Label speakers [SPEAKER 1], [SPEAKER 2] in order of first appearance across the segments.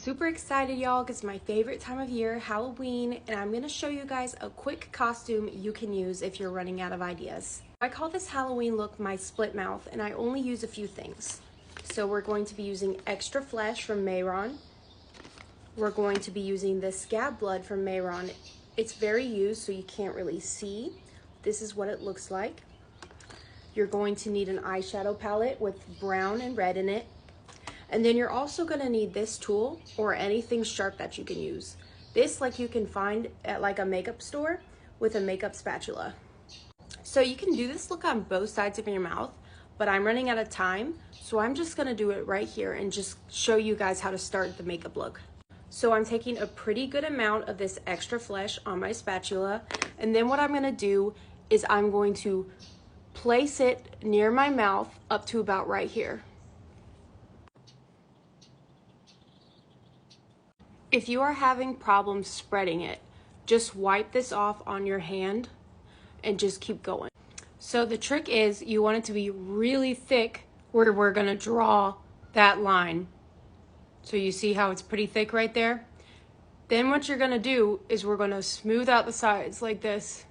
[SPEAKER 1] super excited, y'all, because it's my favorite time of year, Halloween, and I'm going to show you guys a quick costume you can use if you're running out of ideas. I call this Halloween look my split mouth, and I only use a few things. So we're going to be using Extra Flesh from Mayron. We're going to be using this Scab Blood from Mayron. It's very used, so you can't really see. This is what it looks like. You're going to need an eyeshadow palette with brown and red in it. And then you're also going to need this tool or anything sharp that you can use. This, like, you can find at like a makeup store with a makeup spatula. So you can do this look on both sides of your mouth, but I'm running out of time, so I'm just going to do it right here and just show you guys how to start the makeup look. So I'm taking a pretty good amount of this Extra Flesh on my spatula, and then what I'm going to do is I'm going to place it near my mouth up to about right here. If you are having problems spreading it, just wipe this off on your hand and just keep going. So the trick is you want it to be really thick where we're gonna draw that line. So you see how it's pretty thick right there? Then what you're gonna do is we're gonna smooth out the sides like this,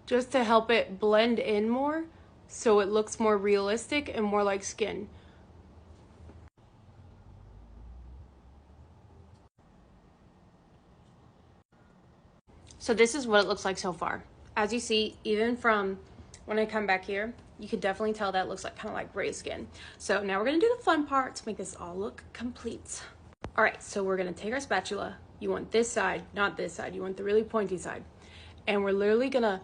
[SPEAKER 1] just to help it blend in more so it looks more realistic and more like skin. So this is what it looks like so far. As you see, even from when I come back here, you can definitely tell that it looks like kind of like gray skin. So now we're gonna do the fun part to make this all look complete. All right, so we're gonna take our spatula. You want this side, not this side. You want the really pointy side. And we're literally gonna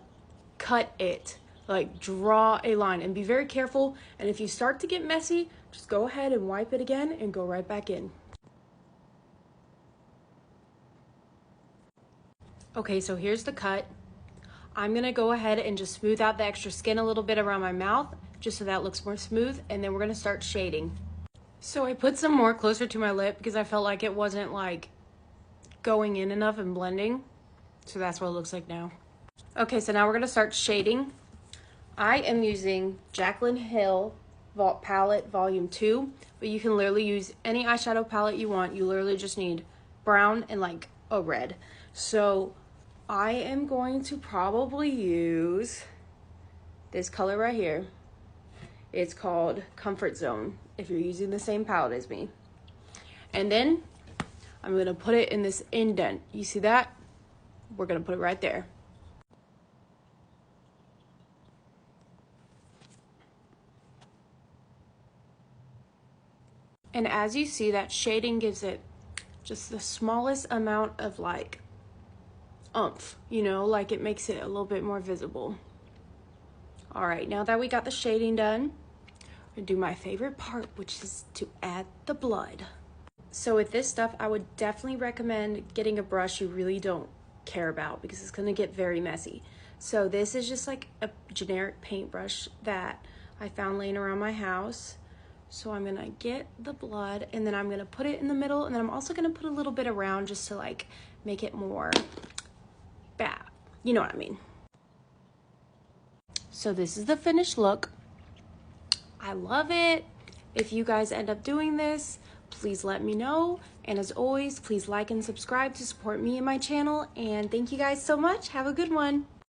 [SPEAKER 1] cut it, like draw a line, and be very careful. And if you start to get messy, just go ahead and wipe it again and go right back in. Okay, so here's the cut. I'm gonna go ahead and just smooth out the extra skin a little bit around my mouth, just so that looks more smooth, and then we're gonna start shading. So I put some more closer to my lip because I felt like it wasn't like going in enough and blending. So that's what it looks like now. Okay, so now we're gonna start shading. I am using Jaclyn Hill Palette Volume 2, but you can literally use any eyeshadow palette you want. You literally just need brown and like a red. So I am going to probably use this color right here. It's called Comfort Zone, if you're using the same palette as me. And then I'm going to put it in this indent. You see that? We're going to put it right there. And as you see, that shading gives it just the smallest amount of like oomph, you know, like it makes it a little bit more visible. All right, now that we got the shading done, I'm gonna do my favorite part, which is to add the blood. So with this stuff, I would definitely recommend getting a brush you really don't care about because it's gonna get very messy. So this is just like a generic paintbrush that I found laying around my house. So I'm gonna get the blood and then I'm gonna put it in the middle, and then I'm also gonna put a little bit around just to like make it more bad. You know what I mean? So this is the finished look. I love it. If you guys end up doing this, please let me know. And as always, please like and subscribe to support me and my channel. And thank you guys so much. Have a good one.